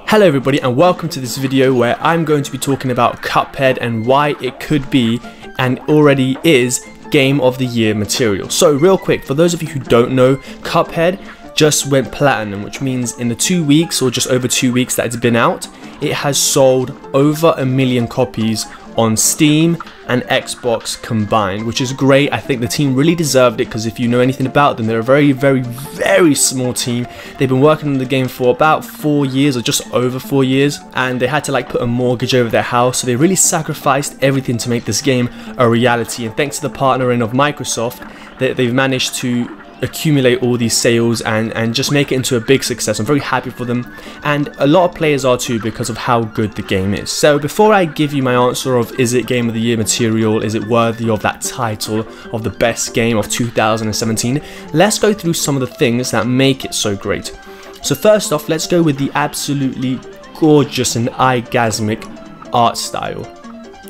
Hello everybody and welcome to this video where I'm going to be talking about Cuphead and why it could be and already is Game of the Year material. So real quick, for those of you who don't know, Cuphead just went platinum, which means in the 2 weeks or just over 2 weeks that it's been out, it has sold over 1 million copies on Steam and Xbox combined, which is great. I think the team really deserved it because if you know anything about them, they're a very small team. They've been working on the game for about 4 years or just over 4 years, and they had to like put a mortgage over their house, so they really sacrificed everything to make this game a reality. And thanks to the partnering of Microsoft, they've managed to accumulate all these sales and just make it into a big success. I'm very happy for them, and a lot of players are too because of how good the game is. So before I give you my answer of is it Game of the Year material, is it worthy of that title of the best game of 2017, let's go through some of the things that make it so great. So first off, let's go with the absolutely gorgeous and eye-gasmic art style.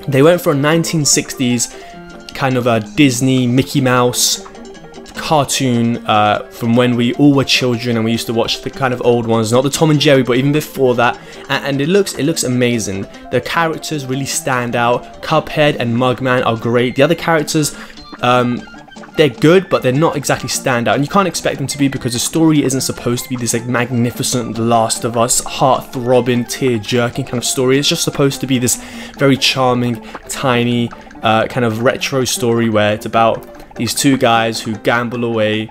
They went for a 1960s kind of a Disney Mickey Mouse cartoon from when we all were children and we used to watch the kind of old ones, not the Tom and Jerry, but even before that, and it looks amazing. The characters really stand out. Cuphead and Mugman are great. The other characters, they're good, but they're not exactly stand out, and you can't expect them to be because the story isn't supposed to be this like magnificent Last of Us, heart-throbbing, tear-jerking kind of story. It's just supposed to be this very charming, tiny, kind of retro story where it's about these two guys who gamble away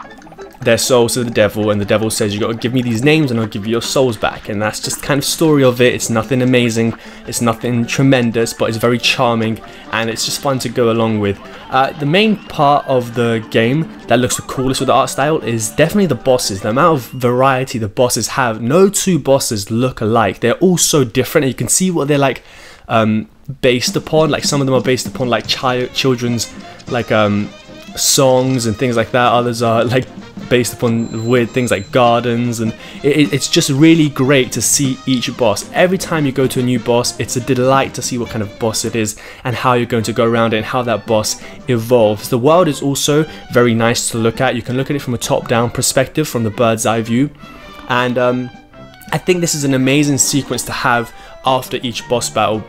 their souls to the devil, and the devil says, you got to give me these names and I'll give you your souls back. And that's just kind of story of it. It's nothing amazing, it's nothing tremendous, but it's very charming and it's just fun to go along with. The main part of the game that looks the coolest with the art style is definitely the bosses. The amount of variety the bosses have. No two bosses look alike. They're all so different, and you can see what they're like based upon. Like some of them are based upon like children's like songs and things like that. Others are like based upon weird things like gardens, and it's just really great to see each boss. Every time you go to a new boss, it's a delight to see what kind of boss it is and how you're going to go around it and how that boss evolves. The world is also very nice to look at. You can look at it from a top-down perspective, from the bird's eye view, and I think this is an amazing sequence to have after each boss battle.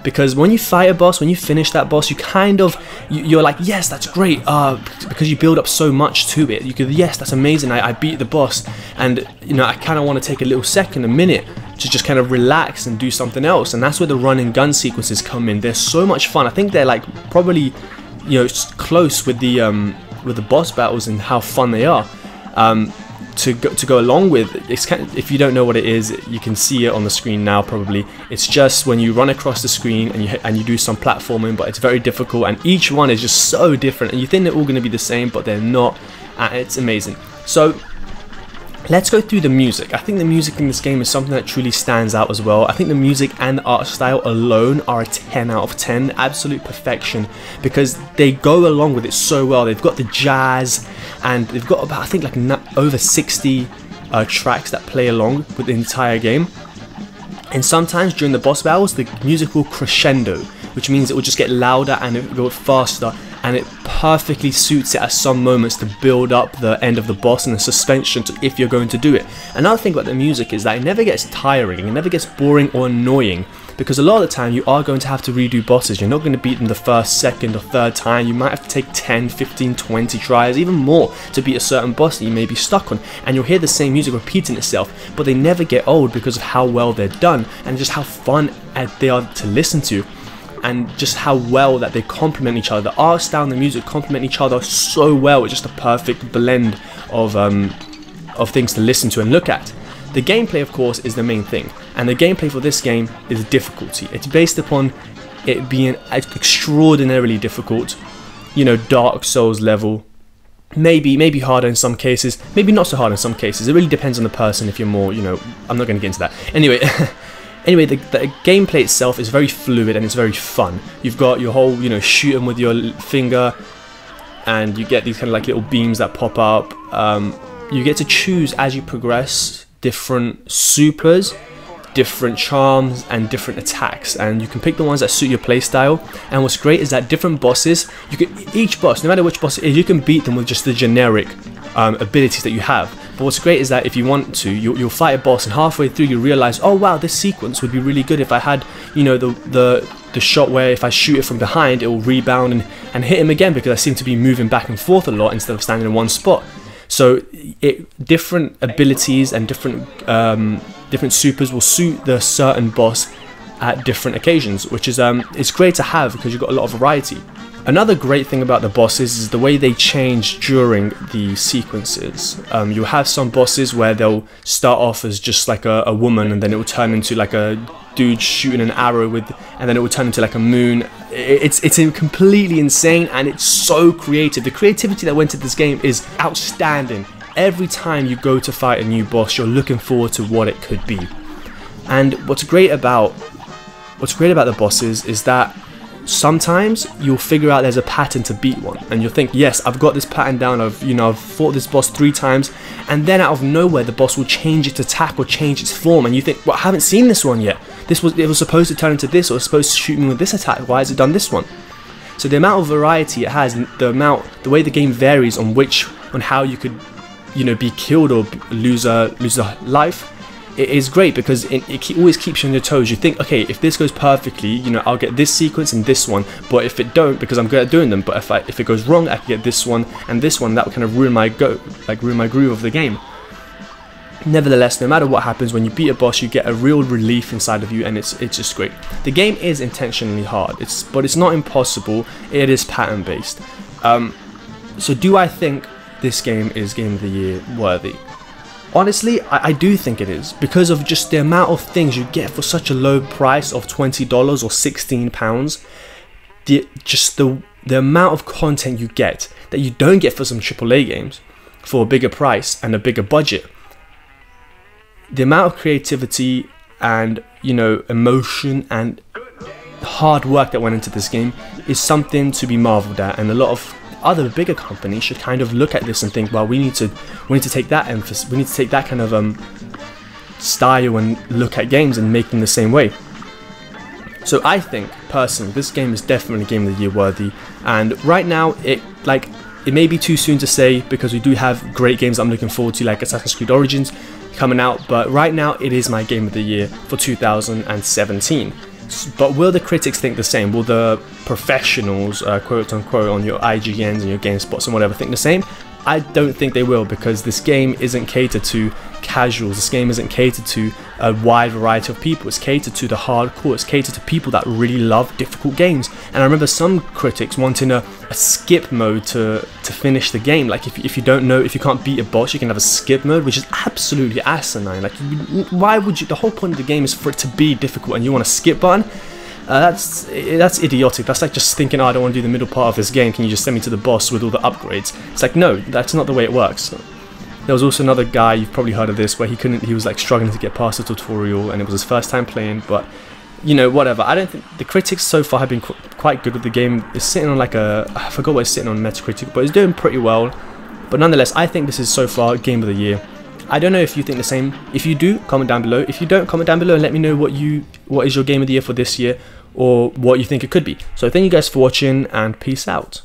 Because when you fight a boss, when you finish that boss, you kind of, you're like, yes, that's great, because you build up so much to it. You could, yes, that's amazing, I beat the boss, and you know, I kind of want to take a little second, a minute, to just kind of relax and do something else. And that's where the run and gun sequences come in. They're so much fun. I think they're like probably, you know, close with the boss battles and how fun they are. To go along with. It's kind of, if you don't know what it is, you can see it on the screen now probably. It's just when you run across the screen and you do some platforming, but it's very difficult, and each one is just so different, and you think they're all going to be the same, but they're not, and it's amazing. So let's go through the music. I think the music in this game is something that truly stands out as well. I think the music and the art style alone are a 10 out of 10, absolute perfection, because they go along with it so well. They've got the jazz, and they've got about, I think, like over 60 tracks that play along with the entire game. And sometimes during the boss battles, the music will crescendo, which means it will just get louder and it will go faster, and it perfectly suits it at some moments to build up the end of the boss and the suspension to if you're going to do it. Another thing about the music is that it never gets tiring, it never gets boring or annoying, because a lot of the time you are going to have to redo bosses. You're not going to beat them the first, second or third time. You might have to take 10, 15, 20 tries, even more, to beat a certain boss that you may be stuck on, and you'll hear the same music repeating itself, but they never get old because of how well they're done and just how fun they are to listen to, and just how well that they complement each other. The art style and the music complement each other so well. It's just a perfect blend of things to listen to and look at. The gameplay, of course, is the main thing, and the gameplay for this game is difficulty. It's based upon it being extraordinarily difficult, you know, Dark Souls level. Maybe harder in some cases, maybe not so hard in some cases. It really depends on the person. If you're more, you know, I'm not going to get into that. Anyway, the gameplay itself is very fluid and it's very fun. You've got your whole, you know, shoot 'em with your finger, and you get these kind of like little beams that pop up. You get to choose as you progress different supers, different charms and different attacks, and you can pick the ones that suit your playstyle. And what's great is that different bosses, each boss, no matter which boss it is, you can beat them with just the generic abilities that you have. But what's great is that if you want to, you'll fight a boss, and halfway through you realize, oh wow, this sequence would be really good if I had, you know, the shot where if I shoot it from behind, it will rebound and hit him again, because I seem to be moving back and forth a lot instead of standing in one spot. So different abilities and different supers will suit the certain boss at different occasions, which is it's great to have because you've got a lot of variety. Another great thing about the bosses is the way they change during the sequences. You'll have some bosses where they'll start off as just like a woman, and then it will turn into like a dude shooting an arrow and then it will turn into like a moon. It's completely insane, and it's so creative. The creativity that went into this game is outstanding. Every time you go to fight a new boss, you're looking forward to what it could be. And what's great about the bosses is that sometimes you'll figure out there's a pattern to beat one, and you'll think, yes, I've got this pattern down, I've fought this boss 3 times, and then out of nowhere the boss will change its attack or change its form, and you think, well, I haven't seen this one yet. It was supposed to turn into this, or it was supposed to shoot me with this attack. Why has it done this one? So the amount of variety it has, and the way the game varies on how you could, be killed or lose a life, it is great, because it always keeps you on your toes. You think, okay, if this goes perfectly, I'll get this sequence and this one, but if it don't, because I'm good at doing them, but if it goes wrong, I can get this one and this one. That will kind of ruin my groove of the game. Nevertheless, no matter what happens, when you beat a boss, you get a real relief inside of you, and it's just great. The game is intentionally hard, but it's not impossible. It is pattern based. So do I think this game is Game of the Year worthy? Honestly, I do think it is, because of just the amount of things you get for such a low price of $20 or £16. The amount of content you get that you don't get for some AAA games for a bigger price and a bigger budget. The amount of creativity and emotion and hard work that went into this game is something to be marveled at, and a lot of other bigger companies should kind of look at this and think, well, we need to take that emphasis, we need to take that kind of style and look at games and make them the same way. So I think personally this game is definitely Game of the Year worthy, and right now it may be too soon to say, because we do have great games I'm looking forward to, like Assassin's Creed Origins coming out, but right now it is my Game of the Year for 2017. But will the critics think the same? Will the professionals, quote unquote, on your IGNs and your GameSpots and whatever think the same? I don't think they will, because this game isn't catered to casuals. This game isn't catered to a wide variety of people. It's catered to the hardcore. It's catered to people that really love difficult games. And I remember some critics wanting a skip mode to finish the game. Like if you can't beat a boss, you can have a skip mode, which is absolutely asinine. Like, why would you? The whole point of the game is for it to be difficult, and you want a skip button? That's idiotic. That's like just thinking, oh, I don't want to do the middle part of this game, can you just send me to the boss with all the upgrades? It's like, no, that's not the way it works. There was also another guy, you've probably heard of this, where he was like struggling to get past the tutorial, and it was his first time playing, but whatever. I don't think the critics so far have been quite good with the game. It's sitting on I forgot what it's sitting on Metacritic, but it's doing pretty well. But nonetheless, I think this is so far Game of the Year. I don't know if you think the same. If you do, comment down below. If you don't, comment down below and let me know what is your Game of the Year for this year, or what you think it could be. So thank you guys for watching, and peace out.